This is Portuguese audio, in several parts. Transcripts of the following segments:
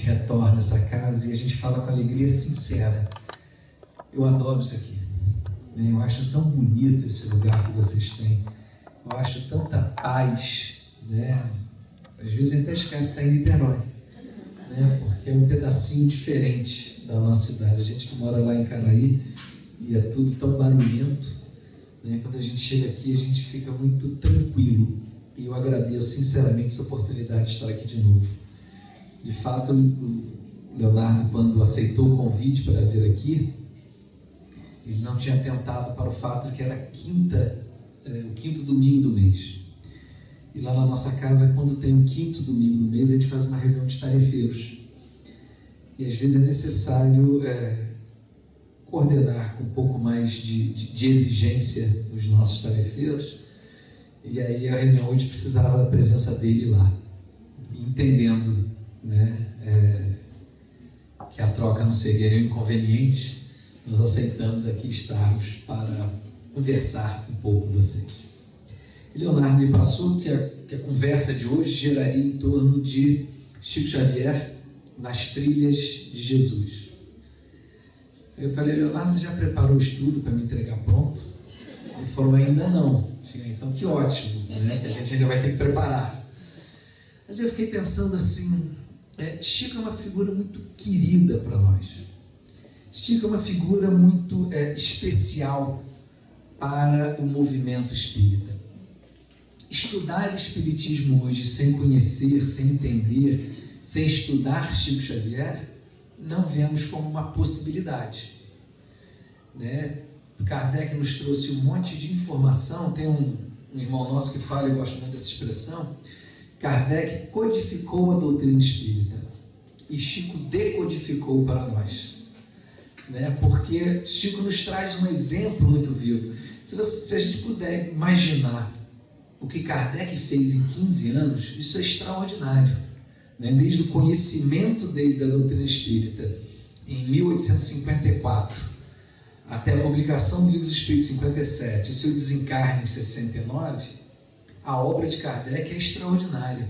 retorna a essa casa e a gente fala com alegria sincera. Eu adoro isso aqui. Eu acho tão bonito esse lugar que vocês têm. Eu acho tanta paz, né? Às vezes a gente até esquece que está em Niterói, né? Porque é um pedacinho diferente da nossa cidade. A gente que mora lá em Caraí e é tudo tão barulhento, né? Quando a gente chega aqui, a gente fica muito tranquilo. E eu agradeço sinceramente essa oportunidade de estar aqui de novo. De fato, o Leonardo, quando aceitou o convite para vir aqui, ele não tinha atentado para o fato de que era o quinto domingo do mês. E lá na nossa casa, quando tem o quinto domingo do mês, a gente faz uma reunião de tarefeiros. E às vezes é necessário coordenar com um pouco mais de exigência os nossos tarefeiros. E aí a reunião hoje precisava da presença dele lá. Entendendo, né, que a troca não seria inconveniente, nós aceitamos aqui estarmos para conversar um pouco com vocês. E Leonardo me passou que a conversa de hoje geraria em torno de Chico Xavier nas trilhas de Jesus. Eu falei, Leonardo, você já preparou o estudo para me entregar pronto? Ele falou, ainda não. Então que ótimo, né? Que a gente ainda vai ter que preparar. Mas eu fiquei pensando assim, Chico é uma figura muito querida para nós. Chico é uma figura muito especial para o movimento espírita. Estudar espiritismo hoje sem conhecer, sem entender, sem estudar Chico Xavier, não vemos como uma possibilidade, né? Kardec nos trouxe um monte de informação. Tem um irmão nosso que fala, eu gosto muito dessa expressão. Kardec codificou a doutrina espírita e Chico decodificou para nós, né? Porque Chico nos traz um exemplo muito vivo. Se a gente puder imaginar o que Kardec fez em 15 anos, isso é extraordinário, né? Desde o conhecimento dele da doutrina espírita em 1854 até a publicação do Livro dos Espíritos em 57 e seu desencarne em 69, a obra de Kardec é extraordinária.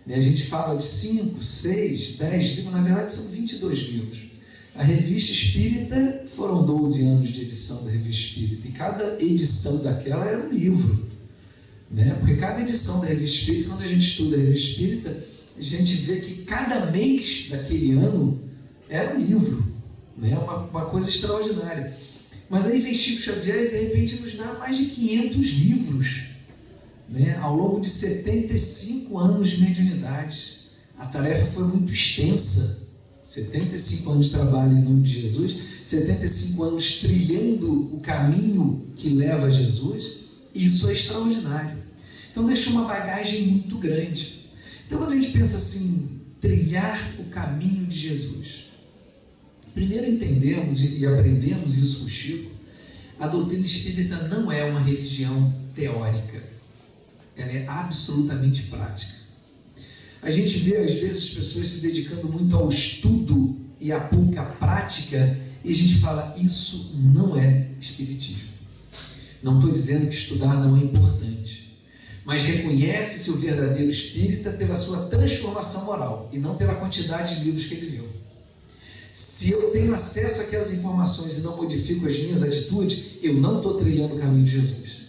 A gente fala de 5, 6, 10 livros, na verdade são 22 livros. A Revista Espírita, foram 12 anos de edição da Revista Espírita, e cada edição daquela era um livro, né? Porque cada edição da Revista Espírita, quando a gente estuda a Revista Espírita, a gente vê que cada mês daquele ano era um livro, né? Uma coisa extraordinária. Mas aí vem Chico Xavier e de repente nos dá mais de 500 livros, né? Ao longo de 75 anos de mediunidade. A tarefa foi muito extensa. 75 anos de trabalho em nome de Jesus, 75 anos trilhando o caminho que leva a Jesus. Isso é extraordinário. Então deixou uma bagagem muito grande. Então quando a gente pensa assim, trilhar o caminho de Jesus, primeiro entendemos e aprendemos isso com Chico, a doutrina espírita não é uma religião teórica, ela é absolutamente prática. A gente vê às vezes as pessoas se dedicando muito ao estudo e a pouca prática, e a gente fala, isso não é espiritismo. Não estou dizendo que estudar não é importante, mas reconhece-se o verdadeiro espírita pela sua transformação moral e não pela quantidade de livros que ele leu. Se eu tenho acesso àquelas informações e não modifico as minhas atitudes, eu não estou trilhando o caminho de Jesus.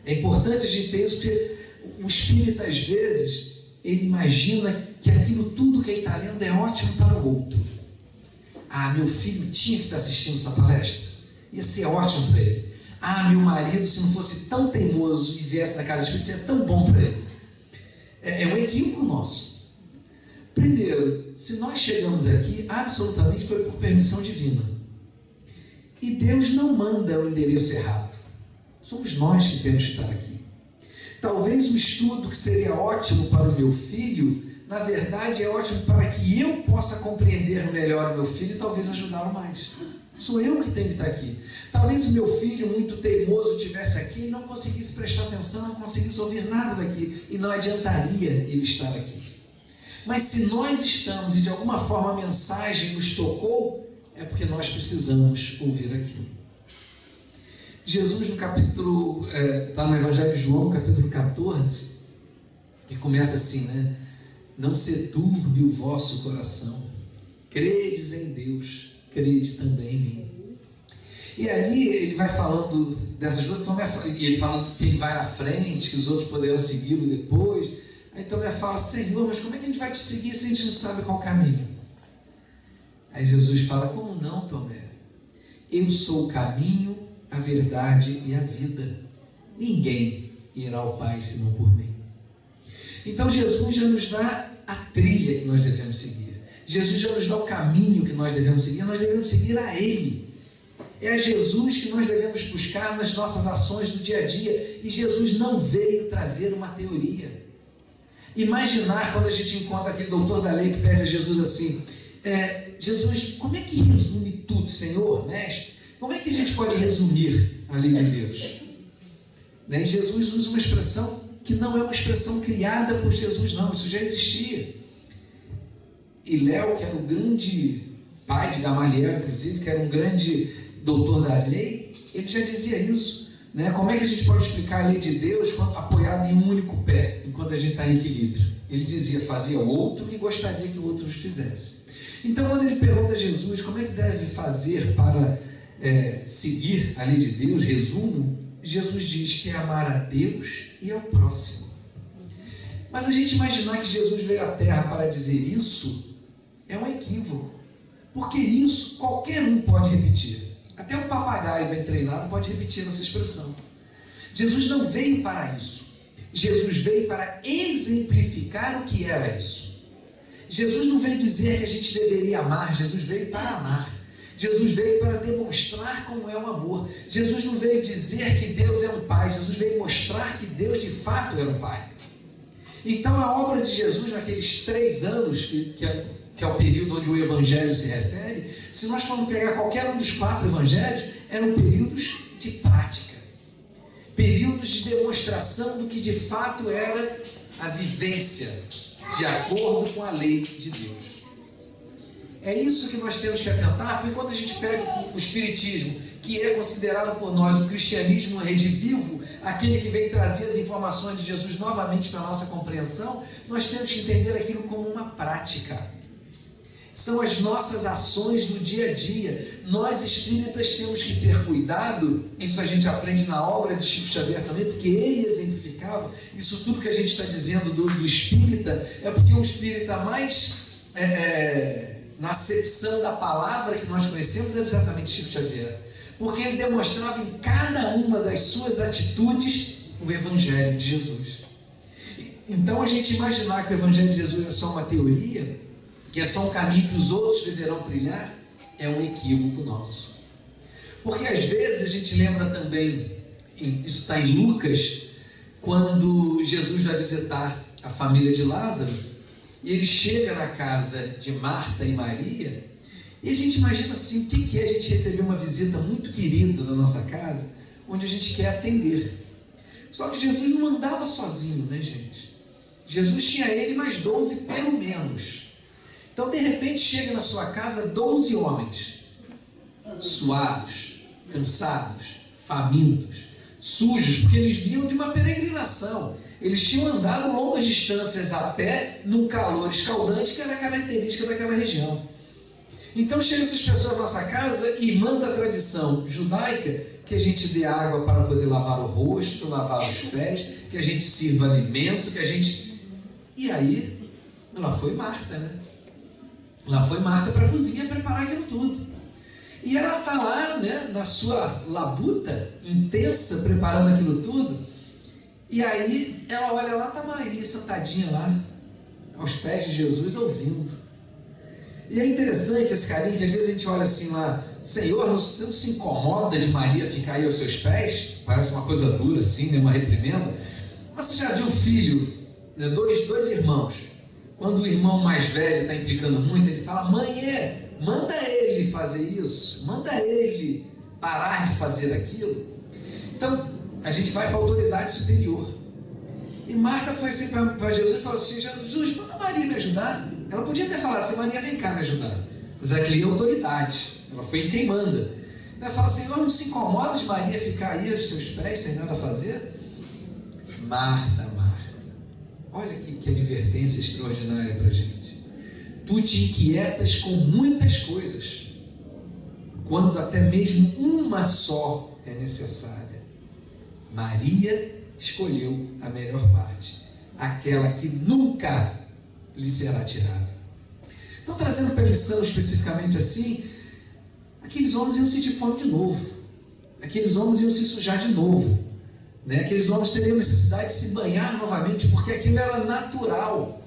É importante a gente ter isso, porque o espírita, às vezes, ele imagina que aquilo tudo que ele está lendo é ótimo para o outro. Ah, meu filho tinha que estar assistindo essa palestra, ia ser ótimo para ele. Ah, meu marido, se não fosse tão teimoso e viesse na casa espírita, seria tão bom para ele. É um equívoco nosso. Primeiro, se nós chegamos aqui, absolutamente foi por permissão divina. E Deus não manda o endereço errado. Somos nós que temos que estar aqui. Talvez o estudo que seria ótimo para o meu filho, na verdade é ótimo para que eu possa compreender melhor o meu filho e talvez ajudá-lo mais. Sou eu que tenho que estar aqui. Talvez o meu filho, muito teimoso, estivesse aqui e não conseguisse prestar atenção, não conseguisse ouvir nada daqui, e não adiantaria ele estar aqui. Mas se nós estamos e de alguma forma a mensagem nos tocou, é porque nós precisamos ouvir aquilo. Jesus, no capítulo, está no Evangelho de João, capítulo 14, que começa assim, né? não se turbe o vosso coração. Credes em Deus, crede também em mim. E ali ele vai falando dessas coisas, e ele fala que ele vai na frente, que os outros poderão segui-lo depois. Aí Tomé fala: Senhor, mas como é que a gente vai te seguir se a gente não sabe qual caminho? Aí Jesus fala: como não, Tomé? Eu sou o caminho, a verdade e a vida. Ninguém irá ao Pai senão por mim. Então Jesus já nos dá a trilha que nós devemos seguir. Jesus já nos dá o caminho que nós devemos seguir. Nós devemos seguir a Ele. É a Jesus que nós devemos buscar nas nossas ações do dia a dia. E Jesus não veio trazer uma teoria. Imaginar quando a gente encontra aquele doutor da lei que pede a Jesus assim: Jesus, como é que resume tudo, Senhor, mestre? Como é que a gente pode resumir a lei de Deus? E Jesus usa uma expressão que não é uma expressão criada por Jesus, não. Isso já existia. E Léo, que era o grande pai de Gamaliel, inclusive, que era um grande doutor da lei, ele já dizia isso. Como é que a gente pode explicar a lei de Deus apoiado em um único pé, enquanto a gente está em equilíbrio? Ele dizia: fazia o outro e gostaria que o outro os fizesse. Então, quando ele pergunta a Jesus como é que deve fazer para seguir a lei de Deus, resumo, Jesus diz que é amar a Deus e ao próximo. Mas a gente imaginar que Jesus veio à Terra para dizer isso é um equívoco, porque isso qualquer um pode repetir. Até um papagaio bem treinado pode repetir essa expressão. Jesus não veio para isso. Jesus veio para exemplificar o que era isso. Jesus não veio dizer que a gente deveria amar. Jesus veio para amar. Jesus veio para demonstrar como é o amor. Jesus não veio dizer que Deus é um pai. Jesus veio mostrar que Deus de fato era um pai. Então a obra de Jesus naqueles 3 anos, que é o período onde o Evangelho se refere, se nós formos pegar qualquer um dos 4 Evangelhos, eram períodos de prática, períodos de demonstração do que de fato era a vivência de acordo com a lei de Deus. É isso que nós temos que atentar, porque quando a gente pega o Espiritismo, que é considerado por nós o cristianismo redivivo, aquele que vem trazer as informações de Jesus novamente para a nossa compreensão, nós temos que entender aquilo como uma prática. São as nossas ações do dia a dia. Nós espíritas temos que ter cuidado, isso a gente aprende na obra de Chico Xavier também, porque ele exemplificava. Isso tudo que a gente está dizendo do espírita, é porque o espírita mais, na acepção da palavra que nós conhecemos, é exatamente Chico Xavier. Porque ele demonstrava em cada uma das suas atitudes o Evangelho de Jesus. Então a gente imaginar que o Evangelho de Jesus é só uma teoria, que é só um caminho que os outros deverão trilhar, é um equívoco nosso. Porque às vezes a gente lembra também, isso está em Lucas, quando Jesus vai visitar a família de Lázaro, e ele chega na casa de Marta e Maria, e a gente imagina assim, o que é a gente receber uma visita muito querida na nossa casa, onde a gente quer atender. Só que Jesus não andava sozinho, né, gente? Jesus tinha ele mais 12 pelo menos. Então, de repente, chega na sua casa 12 homens, suados, cansados, famintos, sujos, porque eles vinham de uma peregrinação. Eles tinham andado longas distâncias a pé, num calor escaldante que era característica daquela região. Então, chegam essas pessoas na nossa casa e manda a tradição judaica que a gente dê água para poder lavar o rosto, lavar os pés, que a gente sirva alimento, que a gente... E aí, lá foi Marta, né? Lá foi Marta para a cozinha preparar aquilo tudo. E ela está lá, né, na sua labuta intensa, preparando aquilo tudo. E aí ela olha lá, está Maria sentadinha lá, aos pés de Jesus, ouvindo. E é interessante esse carinho, que às vezes a gente olha assim lá: Senhor, você não se incomoda de Maria ficar aí aos seus pés? Parece uma coisa dura assim, né, uma reprimenda. Mas você já viu o filho, né, dois irmãos? Quando o irmão mais velho está implicando muito, ele fala: mãe, manda ele fazer isso, manda ele parar de fazer aquilo. Então, a gente vai para a autoridade superior. E Marta foi assim para Jesus e falou assim: Jesus, manda Maria me ajudar. Ela podia ter falado assim: Maria, vem cá me ajudar. Mas aqui é autoridade, ela foi em quem manda. Então ela fala: Senhor, não se incomoda de Maria ficar aí aos seus pés sem nada a fazer? Marta, Olha que advertência extraordinária para a gente. Tu te inquietas com muitas coisas, quando até mesmo uma só é necessária. Maria escolheu a melhor parte, aquela que nunca lhe será tirada. Então, trazendo para a lição especificamente assim, aqueles homens iam sentir fome de novo, aqueles homens iam se sujar de novo, né? Aqueles homens teriam necessidade de se banhar novamente, porque aquilo era natural.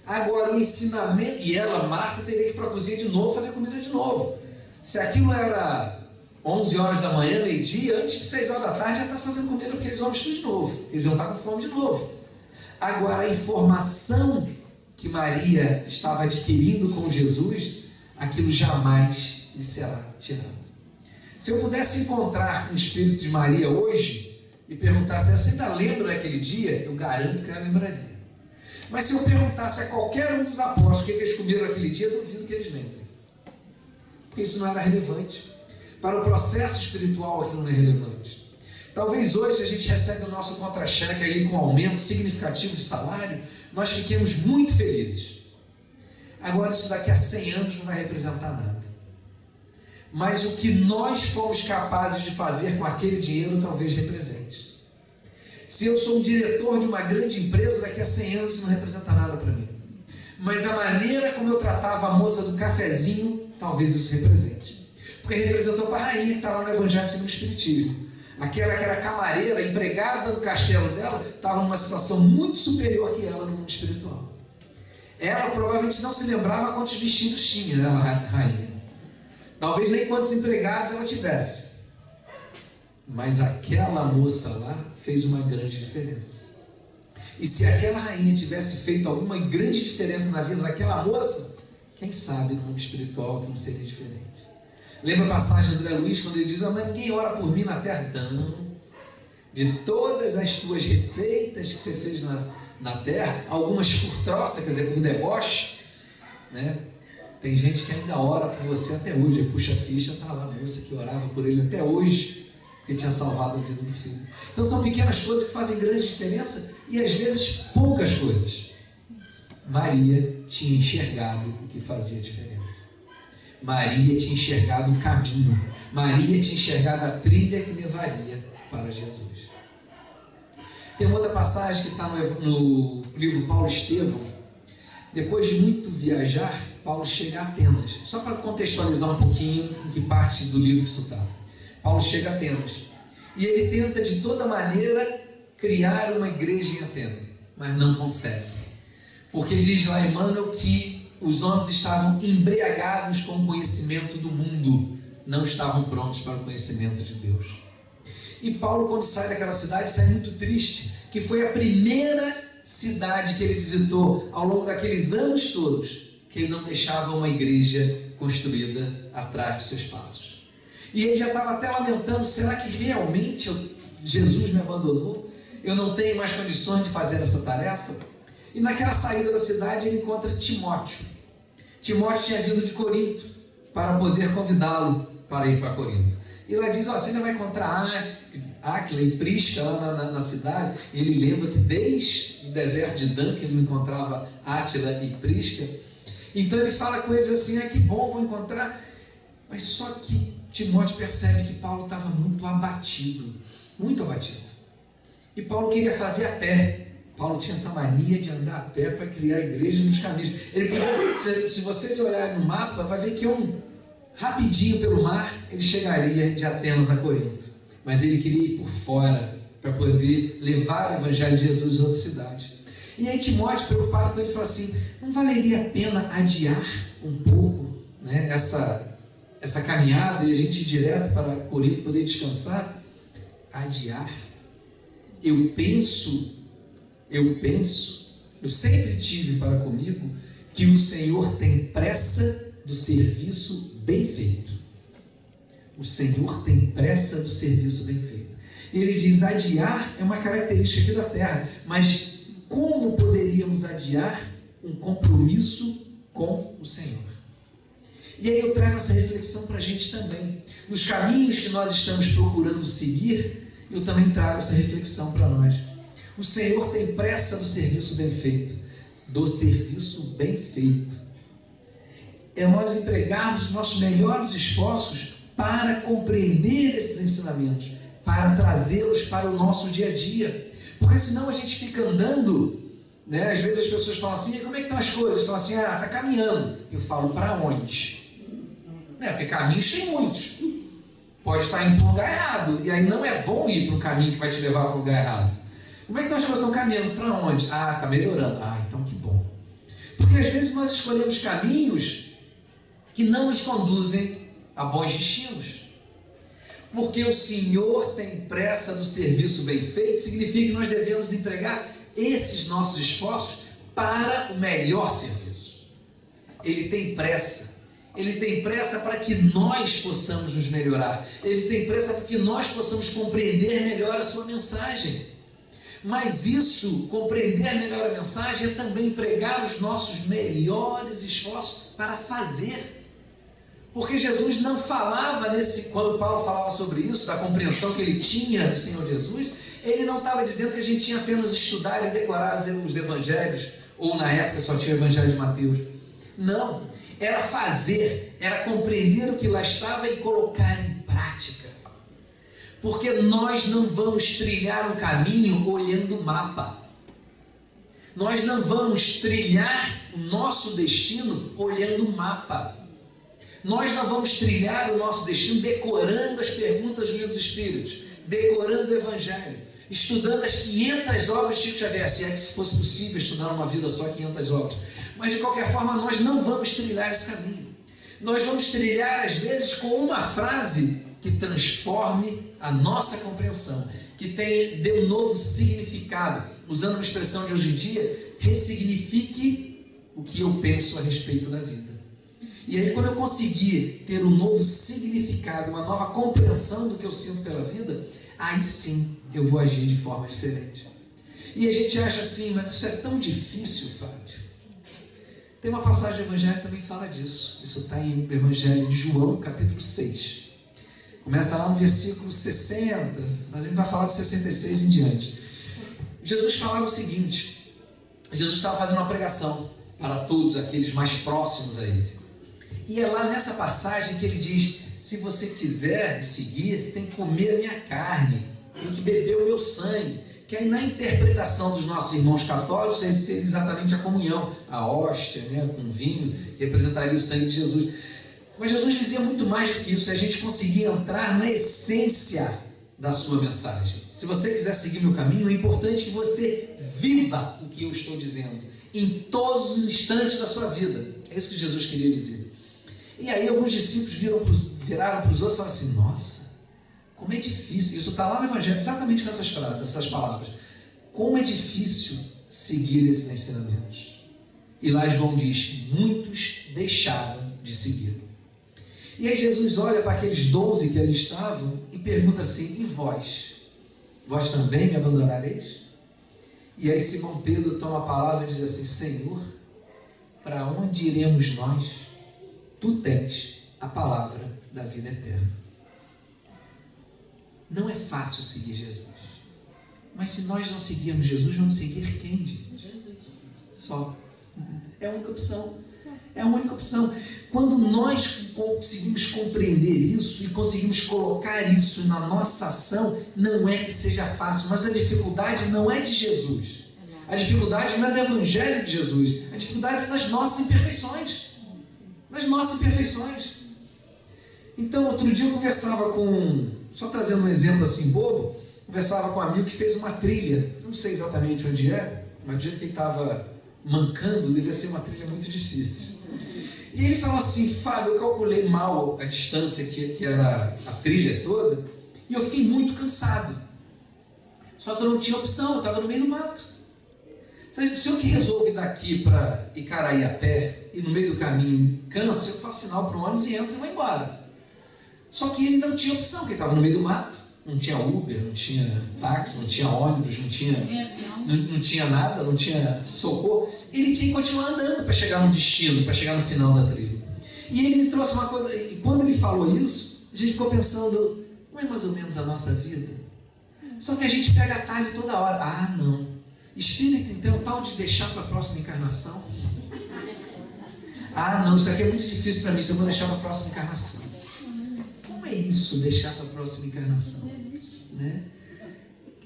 Agora o ensinamento, e ela, Marta, teria que ir para a cozinha de novo, fazer comida de novo. Se aquilo era 11 horas da manhã, meio-dia, antes de 6 horas da tarde, já está fazendo comida para aqueles homens tudo de novo. Eles iam estar com fome de novo. Agora a informação que Maria estava adquirindo com Jesus, aquilo jamais lhe será tirado. Se eu pudesse encontrar com o Espírito de Maria hoje e perguntasse, você ainda lembra daquele dia? Eu garanto que ela lembraria. Mas se eu perguntasse a qualquer um dos apóstolos o que eles comeram naquele dia, eu duvido que eles lembrem. Porque isso não era relevante. Para o processo espiritual aquilo não é relevante. Talvez hoje a gente recebe o nosso contra-cheque ali com um aumento significativo de salário, nós fiquemos muito felizes. Agora isso daqui a 100 anos não vai representar nada. Mas o que nós fomos capazes de fazer com aquele dinheiro talvez represente. Se eu sou um diretor de uma grande empresa, daqui a 100 anos isso não representa nada para mim. Mas a maneira como eu tratava a moça do cafezinho, talvez isso represente. Porque representou para a rainha que está lá no Evangelho segundo o Espiritismo. Aquela que era camareira, empregada do castelo dela, estava numa situação muito superior que ela no mundo espiritual. Ela provavelmente não se lembrava quantos vestidos tinha, ela, rainha. Talvez nem quantos empregados ela tivesse. Mas aquela moça lá fez uma grande diferença. E se aquela rainha tivesse feito alguma grande diferença na vida daquela moça, quem sabe no mundo espiritual que não seria diferente. Lembra a passagem de André Luiz, quando ele diz, mas ninguém ora por mim na terra? Não. De todas as tuas receitas que você fez na terra, algumas por troça, quer dizer, por deboche, né? Tem gente que ainda ora por você até hoje. Aí puxa a ficha, está lá a moça que orava por ele até hoje, porque tinha salvado a vida do filho. Então são pequenas coisas que fazem grande diferença e às vezes poucas coisas. Maria tinha enxergado o que fazia diferença. Maria tinha enxergado o caminho. Maria tinha enxergado a trilha que levaria para Jesus. Tem uma outra passagem que está no livro Paulo Estevão. Depois de muito viajar, Paulo chega a Atenas. Só para contextualizar um pouquinho em que parte do livro isso está. Paulo chega a Atenas. E ele tenta de toda maneira criar uma igreja em Atenas, mas não consegue. Porque diz lá Emmanuel que os homens estavam embriagados com o conhecimento do mundo, não estavam prontos para o conhecimento de Deus. E Paulo, quando sai daquela cidade, sai muito triste, que foi a primeira cidade que ele visitou ao longo daqueles anos todos, que ele não deixava uma igreja construída atrás dos seus passos. E ele já estava até lamentando, será que realmente Jesus me abandonou? Eu não tenho mais condições de fazer essa tarefa? E naquela saída da cidade ele encontra Timóteo. Timóteo tinha vindo de Corinto para poder convidá-lo para ir para Corinto. E lá diz, você ainda vai encontrar Áquila e Prisca lá na cidade. E ele lembra que desde o deserto de Dan que ele não encontrava Átila e Prisca. Então ele fala com eles assim, que bom, vou encontrar. Mas só que Timóteo percebe que Paulo estava muito abatido. Muito abatido. E Paulo queria fazer a pé. Paulo tinha essa mania de andar a pé para criar igreja nos caminhos. Ele podia, se vocês olharem no mapa, vai ver que rapidinho pelo mar, ele chegaria de Atenas a Corinto. Mas ele queria ir por fora para poder levar o Evangelho de Jesus a outra cidade. E aí Timóteo, preocupado com ele, falou assim, não valeria a pena adiar um pouco, né, essa caminhada e a gente ir direto para Corinto poder descansar? Adiar? Eu sempre tive para comigo que o Senhor tem pressa do serviço bem feito. O Senhor tem pressa do serviço bem feito. Ele diz, adiar é uma característica aqui da terra, mas como poderíamos adiar um compromisso com o Senhor? E aí eu trago essa reflexão para a gente também. Nos caminhos que nós estamos procurando seguir, eu também trago essa reflexão para nós. O Senhor tem pressa do serviço bem feito. Do serviço bem feito. É nós empregarmos nossos melhores esforços para compreender esses ensinamentos, para trazê-los para o nosso dia a dia. Porque senão a gente fica andando, né? Às vezes as pessoas falam assim, como é que estão as coisas? Falam assim, está caminhando. Eu falo, para onde? Porque caminhos tem muitos. Pode estar indo para um lugar errado. E aí não é bom ir para um caminho que vai te levar para um lugar errado. Como é que as coisas estão caminhando? Para onde? Está melhorando. Então que bom. Porque às vezes nós escolhemos caminhos que não nos conduzem a bons destinos. Porque o Senhor tem pressa do serviço bem feito, significa que nós devemos empregar esses nossos esforços para o melhor serviço. Ele tem pressa. Ele tem pressa para que nós possamos nos melhorar. Ele tem pressa para que nós possamos compreender melhor a sua mensagem. Mas isso, compreender melhor a mensagem, é também empregar os nossos melhores esforços para fazer. Porque Jesus não falava quando Paulo falava sobre isso, da compreensão que ele tinha do Senhor Jesus, ele não estava dizendo que a gente tinha apenas estudar e decorar os evangelhos, ou na época só tinha o evangelho de Mateus. Não, era fazer, era compreender o que lá estava e colocar em prática. Porque nós não vamos trilhar um caminho olhando o mapa. Nós não vamos trilhar o nosso destino olhando o mapa. Nós não vamos trilhar o nosso destino decorando as perguntas do Livro dos Espíritos, decorando o Evangelho, estudando as 500 obras de Chico Xavier, se é que se fosse possível estudar uma vida só 500 obras. Mas de qualquer forma nós não vamos trilhar esse caminho. Nós vamos trilhar às vezes com uma frase que transforme a nossa compreensão, que dê um novo significado, usando uma expressão de hoje em dia, ressignifique o que eu penso a respeito da vida. E aí quando eu conseguir ter um novo significado, uma nova compreensão do que eu sinto pela vida, aí sim eu vou agir de forma diferente. E a gente acha assim, mas isso é tão difícil, Fábio. Tem uma passagem do Evangelho que também fala disso. Isso está em Evangelho de João, capítulo 6. Começa lá no versículo 60, mas a gente vai falar de 66 em diante. Jesus falava o seguinte, Jesus estava fazendo uma pregação para todos aqueles mais próximos a ele. E é lá nessa passagem que ele diz, se você quiser me seguir, você tem que comer a minha carne, tem que beber o meu sangue. Que aí na interpretação dos nossos irmãos católicos, seria exatamente a comunhão, a hóstia, né, com vinho, que representaria o sangue de Jesus. Mas Jesus dizia muito mais do que isso, se a gente conseguir entrar na essência da sua mensagem. Se você quiser seguir meu caminho, é importante que você viva o que eu estou dizendo, em todos os instantes da sua vida. É isso que Jesus queria dizer. E aí alguns discípulos viraram para os outros e falaram assim, nossa, como é difícil, isso está lá no Evangelho, exatamente com essas palavras, como é difícil seguir esses ensinamentos. E lá João diz, muitos deixaram de seguir. E aí Jesus olha para aqueles 12 que ali estavam e pergunta assim, e vós? Vós também me abandonareis? E aí Simão Pedro toma a palavra e diz assim, Senhor, para onde iremos nós? Tu tens a palavra da vida eterna. Não é fácil seguir Jesus. Mas se nós não seguirmos Jesus, vamos seguir quem? Jesus. Só. É a única opção. É a única opção. Quando nós conseguimos compreender isso e conseguimos colocar isso na nossa ação, não é que seja fácil, mas a dificuldade não é de Jesus. A dificuldade não é do Evangelho de Jesus. A dificuldade é das nossas imperfeições. Das nossas imperfeições. Então, outro dia eu conversava só trazendo um exemplo assim bobo, conversava com um amigo que fez uma trilha, não sei exatamente onde é, mas do jeito que ele estava mancando, devia ser uma trilha muito difícil. E ele falou assim, Fábio, eu calculei mal a distância que era a trilha toda, e eu fiquei muito cansado. Só que eu não tinha opção, eu estava no meio do mato. Se eu que resolvo ir daqui para Icaraí a pé, e no meio do caminho canso, eu faço sinal para o ônibus e entro e vou embora. Só que ele não tinha opção, porque ele estava no meio do mato, não tinha Uber, não tinha táxi, não tinha ônibus, não tinha nada, não tinha socorro. Ele tinha que continuar andando para chegar no destino, para chegar no final da trilha. E ele me trouxe uma coisa, e quando ele falou isso, a gente ficou pensando, não é mais ou menos a nossa vida? Só que a gente pega atalho toda hora. Ah, não. Espírito, então, tal de deixar para a próxima encarnação. Ah, não, isso aqui é muito difícil para mim, isso eu vou deixar para a próxima encarnação. Como é isso, deixar para a próxima encarnação? Né?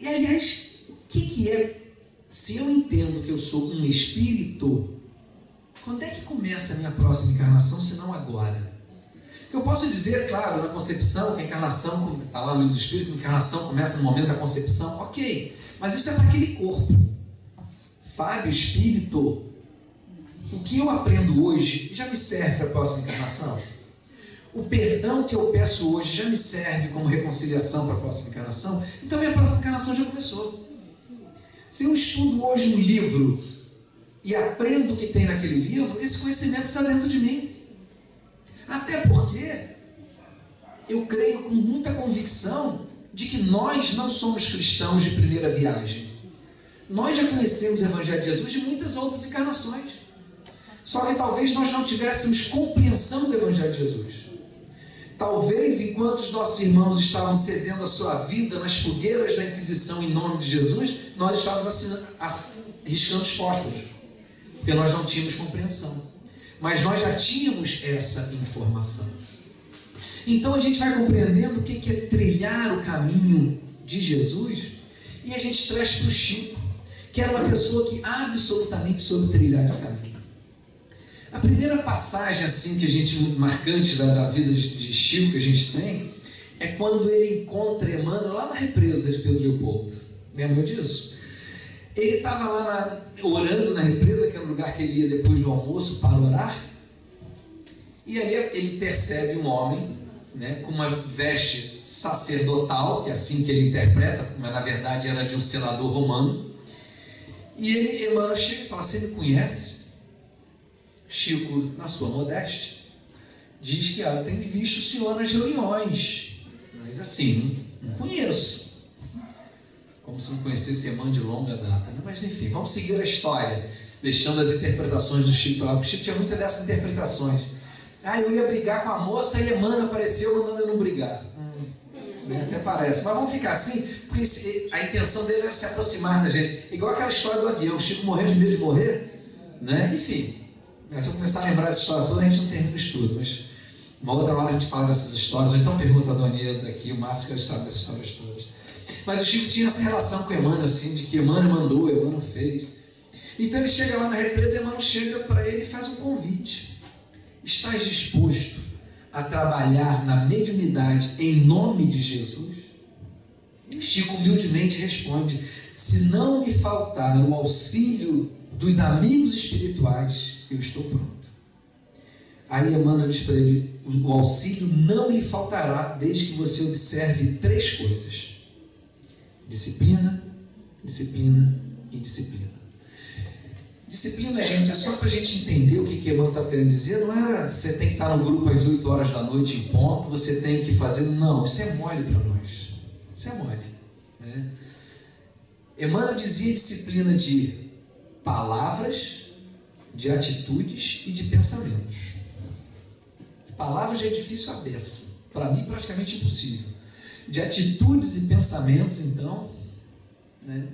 E, aliás, o que é, se eu entendo que eu sou um espírito, quando é que começa a minha próxima encarnação, se não agora? Eu posso dizer, claro, na concepção, que a encarnação, está lá no livro do Espírito, a encarnação começa no momento da concepção, ok, mas isso é para aquele corpo. Fábio, espírito, o que eu aprendo hoje já me serve para a próxima encarnação? O perdão que eu peço hoje já me serve como reconciliação para a próxima encarnação? Então minha próxima encarnação já começou. Se eu estudo hoje um livro e aprendo o que tem naquele livro, esse conhecimento está dentro de mim. Até porque eu creio com muita convicção de que nós não somos cristãos de primeira viagem. Nós já conhecemos o Evangelho de Jesus de muitas outras encarnações. Só que talvez nós não tivéssemos compreensão do Evangelho de Jesus. Talvez, enquanto os nossos irmãos estavam cedendo a sua vida nas fogueiras da Inquisição em nome de Jesus, nós estávamos riscando os fósforos, porque nós não tínhamos compreensão. Mas nós já tínhamos essa informação. Então a gente vai compreendendo o que é trilhar o caminho de Jesus, e a gente traz para o Chico, que era uma pessoa que absolutamente soube trilhar esse caminho. A primeira passagem assim que a gente, marcante da vida de Chico que a gente tem, é quando ele encontra Emmanuel lá na represa de Pedro Leopoldo. Lembra disso? Ele estava lá orando na represa, que era o lugar que ele ia depois do almoço para orar, e ali ele percebe um homem, né, com uma veste sacerdotal, que é assim que ele interpreta, mas na verdade era de um senador romano, e Emmanuel chega e fala: você me conhece? Chico, na sua modéstia, diz que eu tenho visto o senhor nas reuniões, mas assim, não conheço. Como se não conhecesse Emmanuel de longa data, né? Mas enfim, vamos seguir a história, deixando as interpretações do Chico lá. O Chico tinha muitas dessas interpretações. Eu ia brigar com a moça e Emmanuel apareceu mandando eu não brigar. Até parece, mas vamos ficar assim, porque a intenção dele era se aproximar da gente. Igual aquela história do avião, o Chico morreu de medo de morrer, né? Enfim, se eu começar a lembrar essa história toda, a gente não termina o estudo, mas uma outra hora a gente fala dessas histórias, ou então pergunta a Dona Ieda aqui, o Márcio que sabe dessas histórias todas. Mas o Chico tinha essa relação com Emmanuel, assim, de que Emmanuel mandou, Emmanuel fez. Então ele chega lá na represa, Emmanuel chega para ele e faz um convite: estás disposto a trabalhar na mediunidade em nome de Jesus? E Chico humildemente responde: se não me faltar o auxílio dos amigos espirituais, eu estou pronto. Aí Emmanuel diz para ele: o auxílio não lhe faltará, desde que você observe 3 coisas: disciplina, disciplina e disciplina. Disciplina, gente, é só para a gente entender o que Emmanuel está querendo dizer. Não era você tem que estar no grupo às 8 horas da noite em ponto, você tem que fazer. Não, isso é mole para nós. Isso é mole, né? Emmanuel dizia disciplina de palavras, de atitudes e de pensamentos. Palavras já é difícil a beça, para mim praticamente impossível. De atitudes e pensamentos, então, né?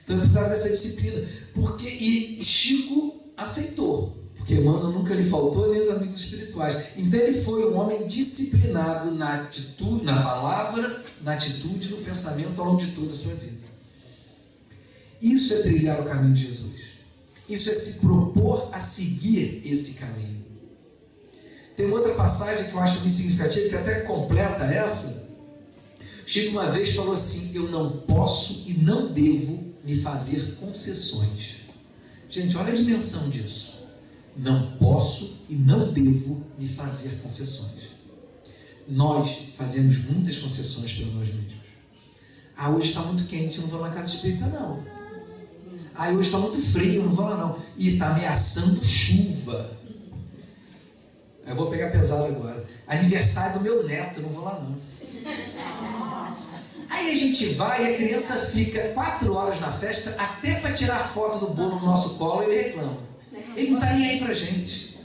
Então eu precisava dessa disciplina, e Chico aceitou, porque Emmanuel nunca lhe faltou, nem os amigos espirituais. Então ele foi um homem disciplinado na atitude, na palavra, na atitude e no pensamento ao longo de toda a sua vida. Isso é trilhar o caminho de Jesus. Isso é se propor a seguir esse caminho. Tem outra passagem que eu acho muito significativa, que até completa essa. Chico uma vez falou assim: eu não posso e não devo me fazer concessões. Gente, olha a dimensão disso. Não posso e não devo me fazer concessões. Nós fazemos muitas concessões para nós mesmos. Hoje está muito quente, eu não vou na casa espírita não. Hoje está muito frio, eu não vou lá não. E está ameaçando chuva. Eu vou pegar pesado agora. Aniversário do meu neto, eu não vou lá não. Aí a gente vai e a criança fica 4 horas na festa, até para tirar foto do bolo no nosso colo, ele reclama. Ele não está nem aí para a gente.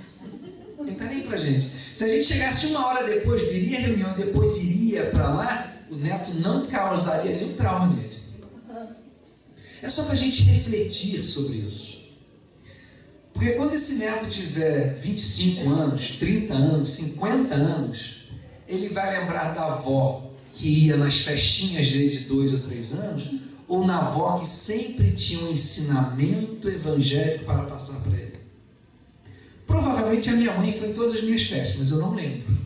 Ele não está nem aí para a gente. Se a gente chegasse 1 hora depois, viria a reunião, depois iria para lá, o neto não causaria nenhum trauma nele. É só para a gente refletir sobre isso. Porque quando esse neto tiver 25 anos, 30 anos, 50 anos, ele vai lembrar da avó que ia nas festinhas dele de 2 ou 3 anos, ou na avó que sempre tinha um ensinamento evangélico para passar para ele. Provavelmente a minha mãe foi em todas as minhas festas, mas eu não lembro.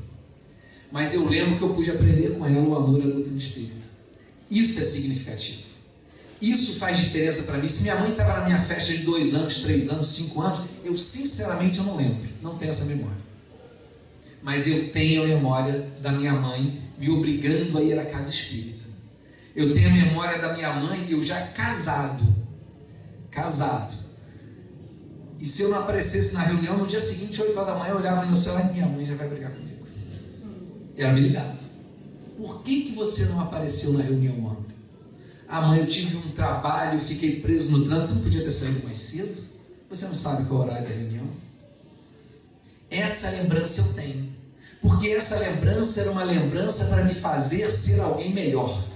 Mas eu lembro que eu pude aprender com ela o amor à doutrina espírita. Isso é significativo. Isso faz diferença para mim. Se minha mãe estava na minha festa de 2 anos, 3 anos, 5 anos, eu sinceramente não lembro. Não tenho essa memória. Mas eu tenho a memória da minha mãe me obrigando a ir à casa espírita. Eu tenho a memória da minha mãe, eu já casado. E se eu não aparecesse na reunião, no dia seguinte, 8 horas da manhã, eu olhava no meu celular e minha mãe já vai brigar comigo. E ela me ligava. Por que você não apareceu na reunião ontem? Ah, mãe, eu tive um trabalho, fiquei preso no trânsito, você não podia ter saído mais cedo? Você não sabe qual é o horário da reunião? Essa lembrança eu tenho. Porque essa lembrança era uma lembrança para me fazer ser alguém melhor.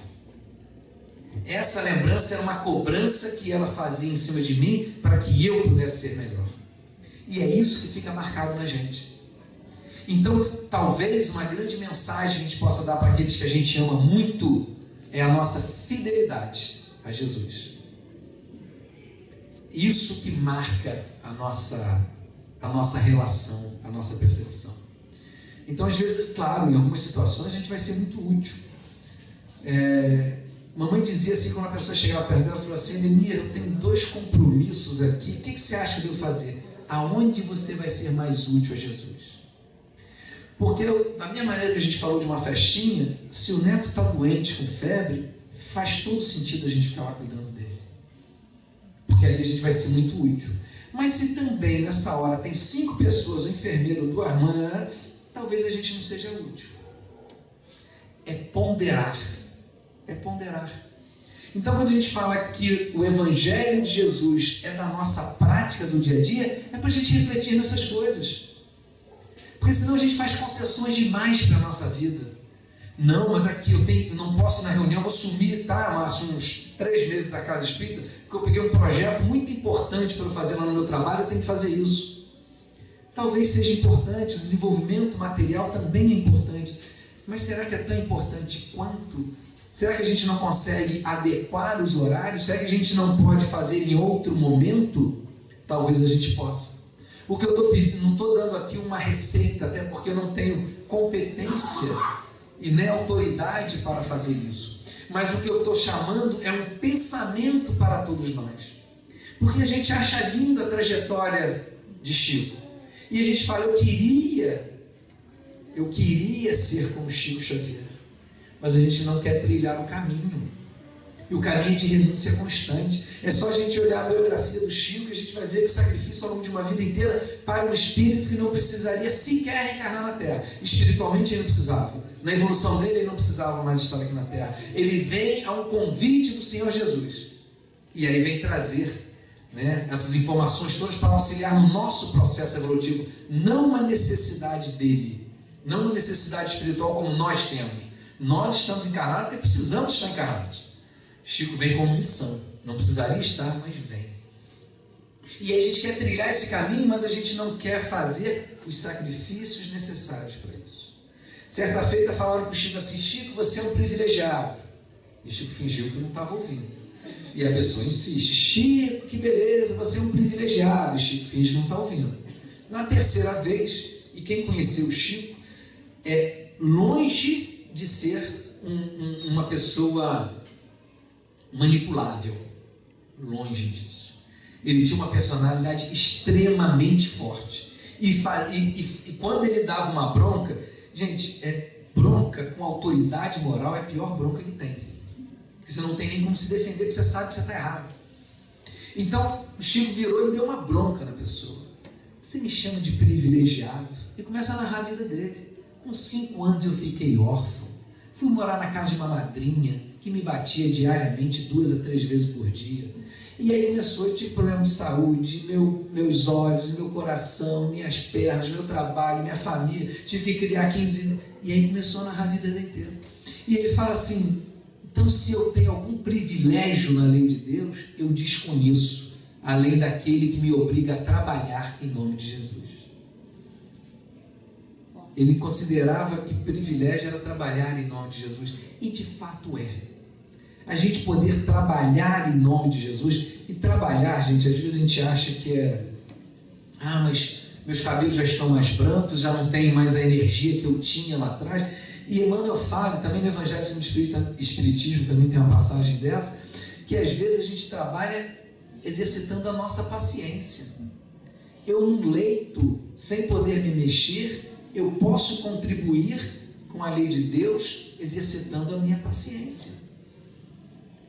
Essa lembrança era uma cobrança que ela fazia em cima de mim para que eu pudesse ser melhor. E é isso que fica marcado na gente. Então, talvez uma grande mensagem que a gente possa dar para aqueles que a gente ama muito é a nossa fidelidade a Jesus. Isso que marca a nossa relação, a nossa percepção. Então, às vezes, claro, em algumas situações a gente vai ser muito útil. Mamãe dizia assim, quando a pessoa chegava perto dela, falou assim: Ademir, eu tenho 2 compromissos aqui, o que você acha de eu fazer? Aonde você vai ser mais útil a Jesus? Porque, da minha maneira que a gente falou de uma festinha, se o neto está doente com febre, faz todo sentido a gente ficar lá cuidando dele. Porque ali a gente vai ser muito útil. Mas se também nessa hora tem 5 pessoas, o enfermeiro, 2 mães, talvez a gente não seja útil. É ponderar. Então, quando a gente fala que o Evangelho de Jesus é da nossa prática do dia a dia, é para a gente refletir nessas coisas. Porque senão a gente faz concessões demais para a nossa vida. Não, mas aqui eu não posso ir na reunião, eu vou sumir, uns 3 meses da casa espírita, porque eu peguei um projeto muito importante para eu fazer lá no meu trabalho, eu tenho que fazer isso. Talvez seja importante, o desenvolvimento material também é importante, mas será que é tão importante quanto? Será que a gente não consegue adequar os horários? Será que a gente não pode fazer em outro momento? Talvez a gente possa. O que eu estou pedindo, não estou dando aqui uma receita, até porque eu não tenho competência e nem autoridade para fazer isso. Mas o que eu estou chamando é um pensamento para todos nós. Porque a gente acha linda a trajetória de Chico. E a gente fala, eu queria ser como Chico Xavier. Mas a gente não quer trilhar o caminho. E o caminho de renúncia constante. É só a gente olhar a biografia do Chico que a gente vai ver que sacrifício ao longo de uma vida inteira para um espírito que não precisaria sequer reencarnar na Terra. Espiritualmente ele não precisava. Na evolução dele ele não precisava mais estar aqui na Terra. Ele vem a um convite do Senhor Jesus. E aí vem trazer, essas informações todas para auxiliar no nosso processo evolutivo. Não uma necessidade dele. Não uma necessidade espiritual como nós temos. Nós estamos encarnados porque precisamos estar encarnados. Chico vem como missão. Não precisaria estar, mas vem. E aí a gente quer trilhar esse caminho, mas a gente não quer fazer os sacrifícios necessários para isso. Certa feita falaram para o Chico assim: Chico, você é um privilegiado. E Chico fingiu que não estava ouvindo. E a pessoa insiste: Chico, que beleza, você é um privilegiado. E Chico finge que não está ouvindo. Na terceira vez, e quem conheceu o Chico, é longe de ser uma pessoa manipulável. Longe disso. Ele tinha uma personalidade extremamente forte. E quando ele dava uma bronca, gente, bronca com autoridade moral é a pior bronca que tem. Porque você não tem nem como se defender, porque você sabe que você está errado. Então, o Chico virou e deu uma bronca na pessoa. Você me chama de privilegiado? E começa a narrar a vida dele. Com 5 anos eu fiquei órfão. Fui morar na casa de uma madrinha que me batia diariamente 2 a 3 vezes por dia. E aí começou, eu tive problema de saúde, meus olhos, meu coração, minhas pernas, meu trabalho, minha família. Tive que criar 15... E aí começou a narrar a vida dele inteira. E ele fala assim: Então, se eu tenho algum privilégio na lei de Deus, eu desconheço, além daquele que me obriga a trabalhar em nome de Jesus. Ele considerava que privilégio era trabalhar em nome de Jesus, e de fato é. A gente poder trabalhar em nome de Jesus, e trabalhar, gente, às vezes a gente acha que mas meus cabelos já estão mais brancos, já não tenho mais a energia que eu tinha lá atrás. E Emmanuel fala, também no Evangelho segundo o Espiritismo também tem uma passagem dessa, que às vezes a gente trabalha exercitando a nossa paciência. Eu num leito, sem poder me mexer, eu posso contribuir com a lei de Deus, exercitando a minha paciência,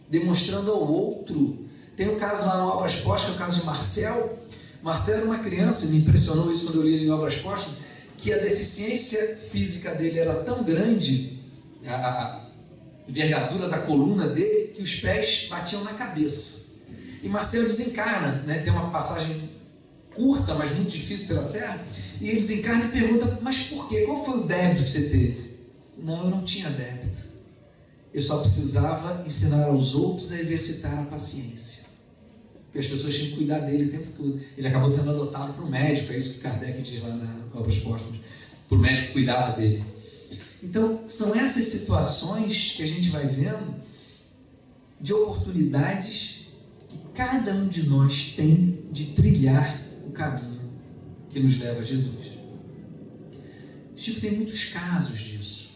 demonstrando ao outro. Tem um caso lá no Obras Póstumas, que é o caso de Marcel. Marcel era uma criança, me impressionou isso quando eu li ele em Obras Póstumas, que a deficiência física dele era tão grande, a envergadura da coluna dele, que os pés batiam na cabeça. E Marcel desencarna, né? Tem uma passagem curta, mas muito difícil pela terra, e ele desencarna e pergunta: mas por quê? Qual foi o débito que você teve? Não, eu não tinha débito. Eu só precisava ensinar aos outros a exercitar a paciência. Porque as pessoas tinham que cuidar dele o tempo todo. Ele acabou sendo adotado por um médico, é isso que Kardec diz lá na Obras Póstumas, por um médico que cuidava dele. Então, são essas situações que a gente vai vendo de oportunidades que cada um de nós tem de trilhar o caminho que nos leva a Jesus. Chico tem muitos casos disso,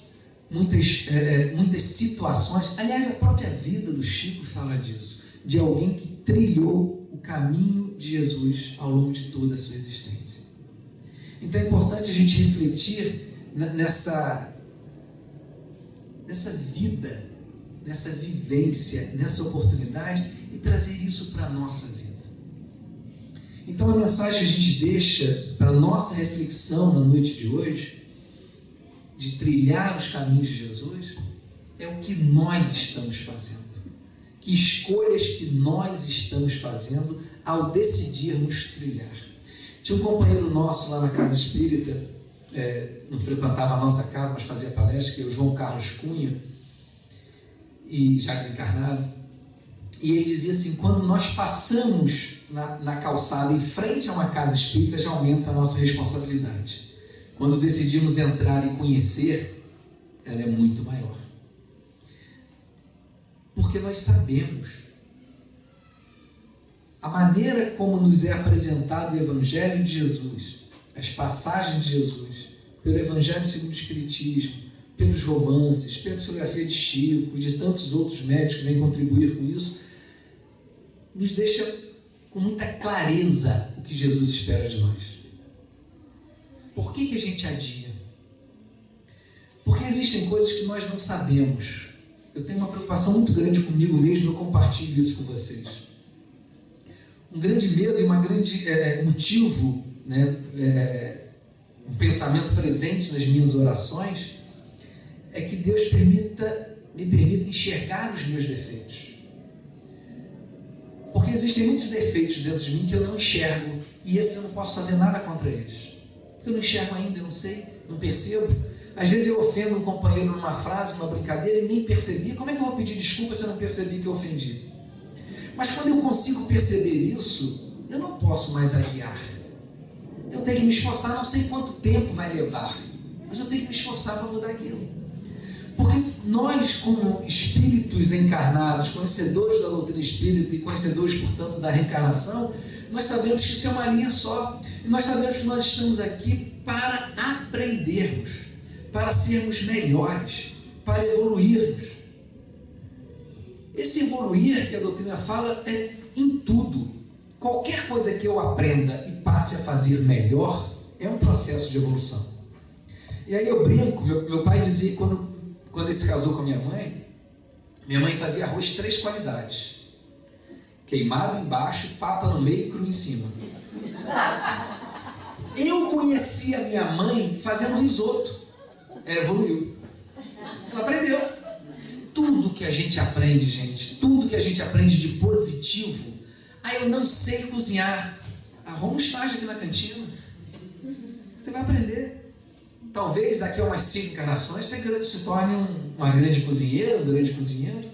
muitas situações. Aliás, a própria vida do Chico fala disso, de alguém que trilhou o caminho de Jesus ao longo de toda a sua existência. Então é importante a gente refletir nessa vida, nessa vivência, nessa oportunidade, e trazer isso para a nossa vida. Então a mensagem que a gente deixa para a nossa reflexão na noite de hoje, de trilhar os caminhos de Jesus, é o que nós estamos fazendo. Que escolhas que nós estamos fazendo ao decidirmos trilhar. Tinha um companheiro nosso lá na Casa Espírita, não frequentava a nossa casa, mas fazia palestra, que é o João Carlos Cunha, e já desencarnado, e ele dizia assim: quando nós passamos na calçada em frente a uma casa espírita, já aumenta a nossa responsabilidade. Quando decidimos entrar e conhecer, ela é muito maior. Porque nós sabemos a maneira como nos é apresentado o Evangelho de Jesus, as passagens de Jesus, pelo Evangelho segundo o Espiritismo, pelos romances, pela psicografia de Chico e de tantos outros médicos que vêm contribuir com isso, nos deixa com muita clareza o que Jesus espera de nós. Por que a gente adia? Porque existem coisas que nós não sabemos. Eu tenho uma preocupação muito grande comigo mesmo, eu compartilho isso com vocês. Um grande medo e um grande motivo, um pensamento presente nas minhas orações, é que Deus me permita enxergar os meus defeitos. Porque existem muitos defeitos dentro de mim que eu não enxergo, e esses eu não posso fazer nada contra eles. Porque eu não enxergo ainda, eu não sei, não percebo. Às vezes eu ofendo um companheiro numa frase, numa brincadeira, e nem percebi. Como é que eu vou pedir desculpa se eu não percebi que eu ofendi? Mas quando eu consigo perceber isso, eu não posso mais adiar. Eu tenho que me esforçar, não sei quanto tempo vai levar, mas eu tenho que me esforçar para mudar aquilo. Porque nós, como espíritos encarnados, conhecedores da doutrina espírita e conhecedores, portanto, da reencarnação, nós sabemos que isso é uma linha só. E nós sabemos que nós estamos aqui para aprendermos, para sermos melhores, para evoluirmos. Esse evoluir que a doutrina fala é em tudo. Qualquer coisa que eu aprenda e passe a fazer melhor é um processo de evolução. E aí eu brinco, meu pai dizia que quando ele se casou com minha mãe fazia arroz 3 qualidades: queimado embaixo, papa no meio e cru em cima. Eu conheci a minha mãe fazendo risoto. Ela evoluiu. Ela aprendeu. Tudo que a gente aprende, gente, tudo que a gente aprende de positivo. Eu não sei cozinhar. Arruma um estágio aqui na cantina. Você vai aprender. Talvez daqui a umas 5 encarnações você se torne uma grande cozinheira, um grande cozinheiro.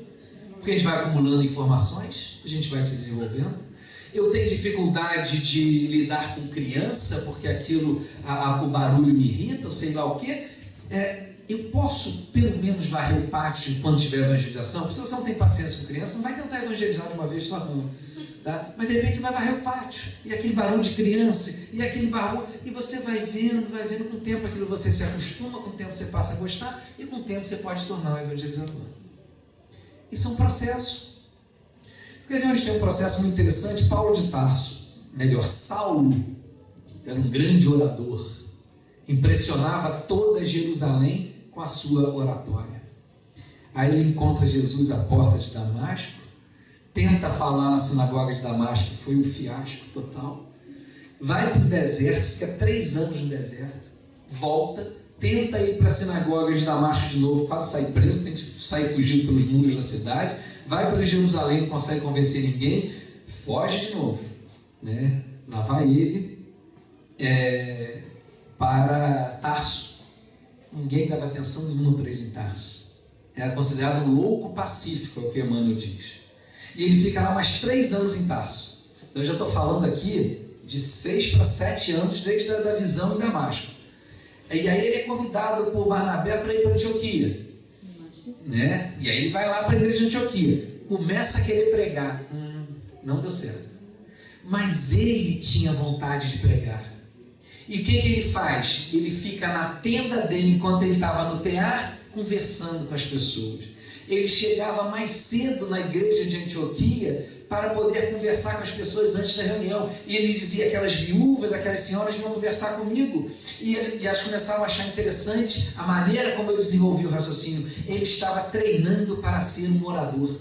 porque a gente vai acumulando informações, a gente vai se desenvolvendo. Eu tenho dificuldade de lidar com criança, porque aquilo, o barulho me irrita, ou sei lá o quê. Eu posso, pelo menos, varrer o pátio quando tiver evangelização, porque se você não tem paciência com criança, não vai tentar evangelizar de uma vez só não. Tá? Mas de repente você vai varrer o pátio, e aquele barulho de criança, e aquele barulho, e você vai vendo, com o tempo aquilo você se acostuma, com o tempo você passa a gostar, e com o tempo você pode se tornar um evangelizador. Isso é um processo. Você quer ver onde tem um processo muito interessante? Paulo de Tarso, Saulo, era um grande orador, impressionava toda Jerusalém com a sua oratória. Aí ele encontra Jesus à porta de Damasco, tenta falar na sinagoga de Damasco, foi um fiasco total, vai para o deserto, fica 3 anos no deserto, volta, tenta ir para a sinagoga de Damasco de novo, quase sai preso, tem que sair fugindo pelos muros da cidade, vai para Jerusalém, não consegue convencer ninguém, foge de novo, né? Lá vai ele para Tarso. Ninguém dava atenção nenhuma para ele em Tarso. Era considerado um louco pacífico, é o que Emmanuel diz. E ele fica lá mais 3 anos em Tarso. Então eu já estou falando aqui de 6 para 7 anos desde a visão em Damasco. E aí ele é convidado por Barnabé para ir para Antioquia. Né? E aí ele vai lá para a igreja de Antioquia, começa a querer pregar, não deu certo, mas ele tinha vontade de pregar. E o que ele faz? Ele fica na tenda dele enquanto ele estava no tear, conversando com as pessoas. Ele chegava mais cedo na igreja de Antioquia para poder conversar com as pessoas antes da reunião. E ele dizia: aquelas viúvas, aquelas senhoras vão conversar comigo. E elas começavam a achar interessante a maneira como eu desenvolvi o raciocínio. Ele estava treinando para ser um orador.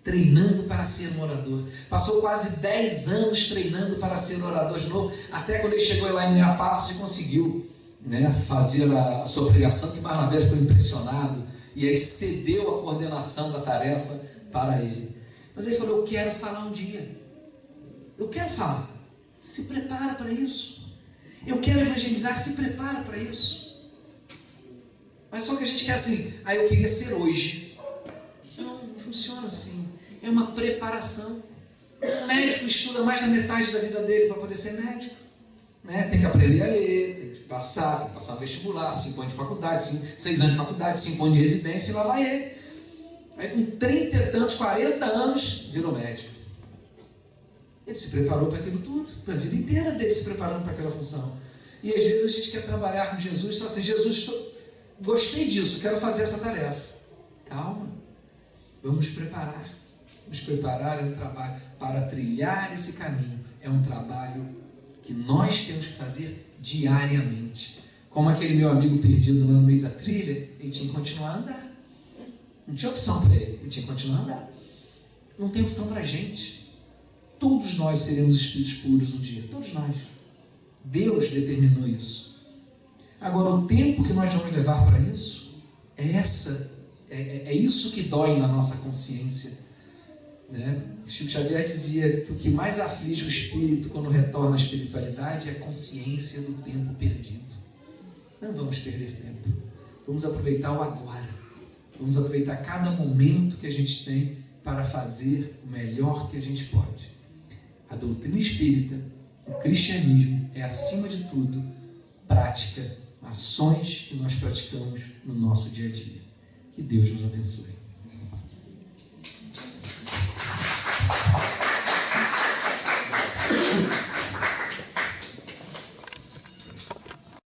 Treinando para ser um orador. Passou quase 10 anos treinando para ser um orador de novo, até quando ele chegou lá em Neapáfras e conseguiu, né, fazer a sua pregação, que Barnabé ficou impressionado. E aí cedeu a coordenação da tarefa para ele. Mas ele falou: eu quero falar um dia. Eu quero falar. Se prepara para isso. Eu quero evangelizar, se prepara para isso. Mas só que a gente quer assim: eu queria ser hoje. Não funciona assim. É uma preparação. Um médico estuda mais da metade da vida dele para poder ser médico. Né? Tem que aprender a ler, tem que passar no vestibular, 5 anos de faculdade, 6 anos de faculdade, 5 anos de residência, e lá vai ele. Aí com 30 e tantos, 40 anos, virou médico. Ele se preparou para aquilo tudo, para a vida inteira dele se preparando para aquela função. E às vezes a gente quer trabalhar com Jesus, então assim: Jesus, gostei disso, quero fazer essa tarefa. Calma, vamos preparar. Nos preparar é um trabalho para trilhar esse caminho, é um trabalho que nós temos que fazer diariamente. Como aquele meu amigo perdido lá no meio da trilha, ele tinha que continuar a andar. Não tinha opção para ele, ele tinha que continuar a andar. Não tem opção para a gente. Todos nós seremos espíritos puros um dia, todos nós. Deus determinou isso. Agora, o tempo que nós vamos levar para isso, é isso que dói na nossa consciência. Né? Chico Xavier dizia que o que mais aflige o espírito quando retorna à espiritualidade é a consciência do tempo perdido. Não vamos perder tempo. Vamos aproveitar o agora. Vamos aproveitar cada momento que a gente tem para fazer o melhor que a gente pode. A doutrina espírita, o cristianismo, é acima de tudo prática, ações que nós praticamos no nosso dia a dia. Que Deus nos abençoe.